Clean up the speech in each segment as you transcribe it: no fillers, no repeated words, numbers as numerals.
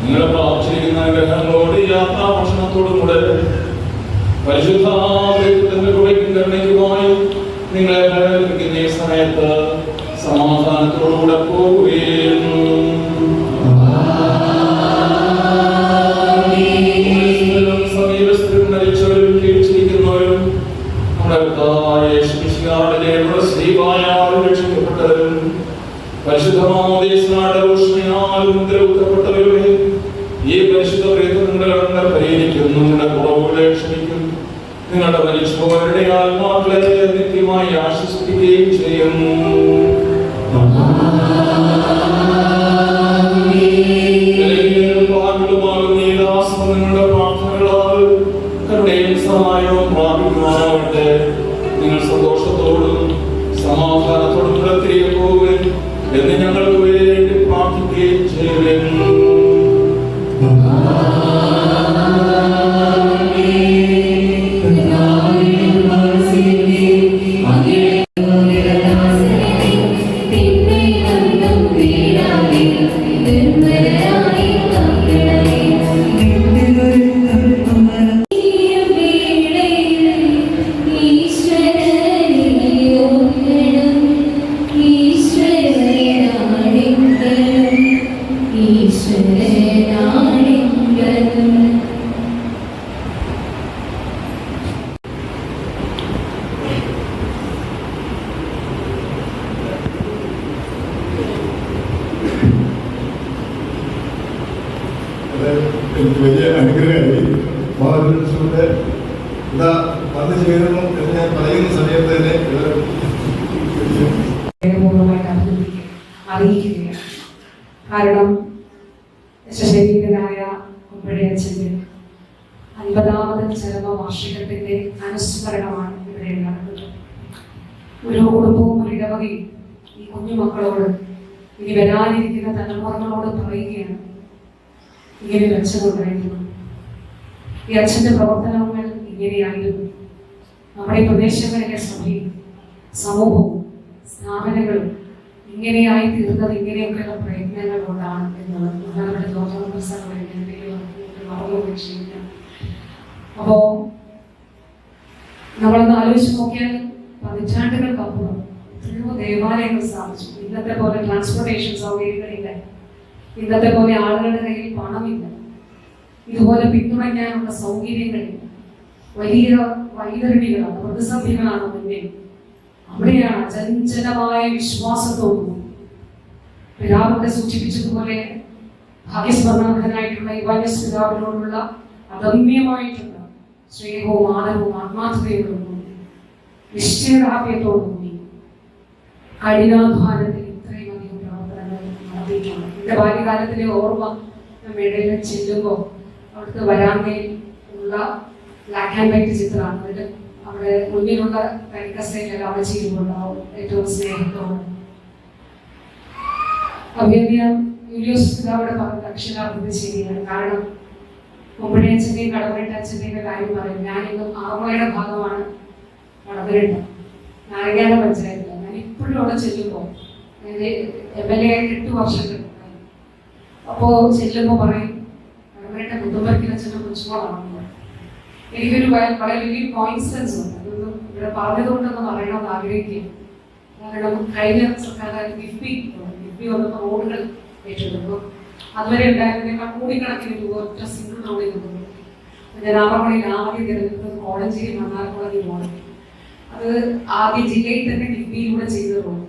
നിങ്ങളെ പ്രാപിച്ചിരിക്കുന്ന ഗ്രഹങ്ങളോട് യാത്രാഭക്ഷണത്തോടും കൂടെ പരിശുദ്ധാത്മാവിന്റെ കൃപയ്ക്കും കരുണയ്ക്കുമായി നിങ്ങളെ പ്രേരിപ്പിക്കുന്ന ഈ സമയത്ത് സമാധാനത്തോടുകൂടെ പോവുകയും സമീപസ്ഥരും മരിച്ചവരും ജീവിച്ചിരിക്കുന്നവരും നമ്മുടെ രക്ഷിക്കപ്പെട്ടവരും പരിശുദ്ധമാമോദീസ്നാട മുദ്രകുത്തപ്പെട്ടവരുടെ ഈ പരിശുദ്ധ നിങ്ങളുടെ കടങ്ങൾ പരിഹരിക്കും, നിങ്ങളുടെ കുറവുകളെ ക്ഷമിക്കും, നിങ്ങളുടെ മരിച്ചുപോയവരുടെ ആത്മാക്കളെ നിത്യമായി ആശ്വസിപ്പിക്കുകയും ചെയ്യുന്നു. നിങ്ങളുടെ പ്രാർത്ഥനകളാൽ കരുണയും സഹായവും പ്രാപിക്കുവാനാവട്ടെ. നിങ്ങൾ സന്തോഷത്തോടും സമാധാനത്തോടും കൂടെ തിരികെ പോകുകയും എന്ന് ഞങ്ങൾക്ക് വേണ്ടി പ്രാർത്ഥിക്കുകയും ചെയ്യുന്നു. എനിക്ക് വലിയ അനുഗ്രഹമായി. മഹാപുരുഷന്റെ ഇതാ വന്നു ചേരുന്നു എന്ന് ഞാൻ പറയുന്ന സമയത്ത് തന്നെ അറിയിക്കുകയാണ്. കാരണം ശരീരനായ കുമ്പഴയച്ചന്റെ 50ാമത് ചരമവാർഷികത്തിന്റെ അനുസ്മരണമാണ് ഇവിടെ നടക്കുന്നത്. ഒരു കുടുംബവും ഒരു ഇടവകയും ഈ കുഞ്ഞുമക്കളോട് ഇനി വരാനിരിക്കുന്ന തലമുറകളോട് പറയുകയാണ്, ഇങ്ങനെ ഒരു അച്ഛനുണ്ടായിരുന്നു, ഈ അച്ഛന്റെ പ്രവർത്തനങ്ങൾ ഇങ്ങനെയായിരുന്നു. നമ്മുടെ പ്രദേശങ്ങളിലെ സഭയും സമൂഹവും സ്ഥാപനങ്ങളും ഇങ്ങനെയായി തീർന്നത് ഇങ്ങനെയൊക്കെയുള്ള പ്രയത്നങ്ങൾ കൊണ്ടാണ് എന്നത് നമ്മുടെ ജോസഫ്. അപ്പോ നമ്മളൊന്ന് ആലോചിച്ച് നോക്കിയാൽ പതിറ്റാണ്ടുകൾക്കപ്പുറം എത്രയോ ദേവാലയങ്ങൾ സ്ഥാപിച്ചു. ഇന്നത്തെ പോലെ ട്രാൻസ്പോർട്ടേഷൻ സൗകര്യങ്ങളില്ല, ഇന്നത്തെ പോലെ ആളുകളുടെ കയ്യിൽ പണമില്ല, ഇതുപോലെ പിന്തുണയ്ക്കാനുള്ള സൗകര്യങ്ങളില്ല. വലിയ വൈതരണികളാണ്, പ്രതിസന്ധികളാണ് മുന്നിൽ. അവിടെയാണ് അചഞ്ചലമായ വിശ്വാസത്തോടും പിതാവിനെ സൂചിപ്പിച്ചതുപോലെ ഭാഗ്യസ്മരണാർഹനായിട്ടുള്ള ഇവാനിയസ് പിതാവിനോടുള്ള അദമ്യമായിട്ടുള്ള സ്നേഹവും ആദരവും ആത്മാർത്ഥതയോടും നിശ്ചയദാർഢ്യത്തോടുകൂടി കഠിനാധ്വാനത്തിൽ ഇത്രയും അധികം പ്രവർത്തനങ്ങൾ നടത്തിയിട്ടുണ്ട്. എൻ്റെ ബാല്യകാലത്തിലെ ഓർമ്മ മേടയിൽ ചെല്ലുമ്പോൾ അവിടുത്തെ വരാന്തയിൽ ഉള്ള ബ്ലാക്ക് ആൻഡ് വൈറ്റ് ചിത്രമാണ്. അതിൽ അവിടെ മുന്നിലുള്ള കരിക്കസയിൽ അവചിരിപ്പുണ്ടാവും ഏറ്റവും സ്നേഹത്തോടെ. യൂലിയോസ് പിതാവിടെ പറഞ്ഞ അക്ഷരാർത്ഥത്തിൽ ശരിയാണ്. കാരണം കുമ്പഴയച്ചന്റെയും കടവരട്ടച്ഛൻ്റെയും കാര്യം പറയും. ഞാനിന്നും ആറന്മുളയുടെ ഭാഗമാണ് കടവരട്ട, നാരങ്ങാല പഞ്ചായത്തില്ല. ഞാൻ ഇപ്പോഴും അവിടെ ചെല്ലുമ്പോൾ MLA ആയിട്ട് 8 വർഷങ്ങൾ. അപ്പോൾ ചെല്ലുമ്പോൾ പറയും കടവരട്ട മുതുമ്പരക്കിലച്ഛൻ്റെ കൊച്ചുമോളാണെന്ന്. എനിക്കൊരു വളരെ വലിയ കോയിൻസിഡൻസ് ഉണ്ട്. അതൊന്നും ഇവിടെ പറഞ്ഞതുകൊണ്ടൊന്നും പറയണമെന്ന് ആഗ്രഹിക്കുകയും. കാരണം കഴിഞ്ഞ സർക്കാർ കിഫ്ബി വന്നപ്പോൾ റോഡുകൾ ഏറ്റെടുക്കും. അതുവരെ ഉണ്ടായിരുന്നതിനേക്കാൾ കോടിക്കണക്കിന് രൂപ ഒറ്റ സിംഗിൾ റോഡിൽ നിന്നു. ഞാൻ ആറന്മുളയിൽ ആദ്യം തിരഞ്ഞെടുത്തത് കോളഞ്ചേരി മണ്ണാർക്കുളങ്ങി റോഡ്. അത് ആദ്യ ജില്ലയിൽ തന്നെ കിഫ്ബിയിലൂടെ ചെയ്ത റോഡ്.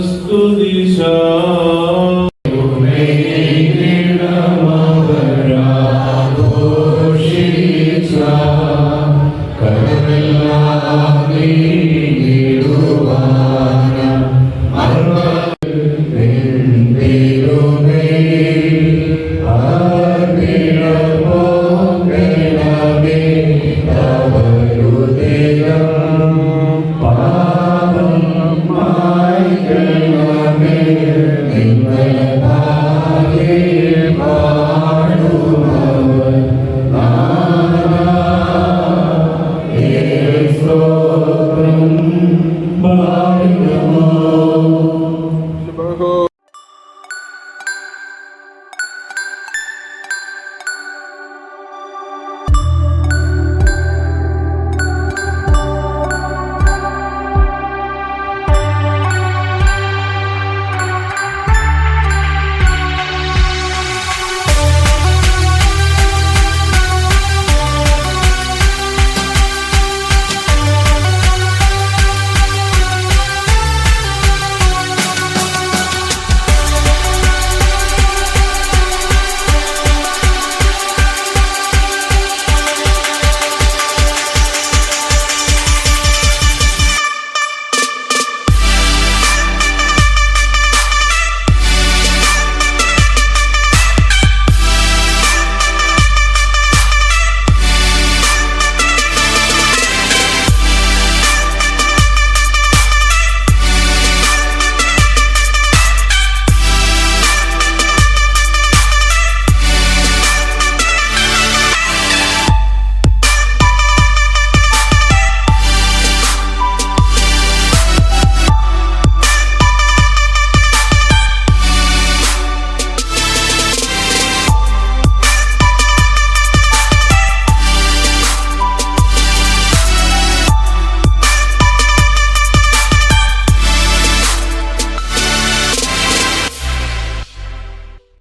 Studies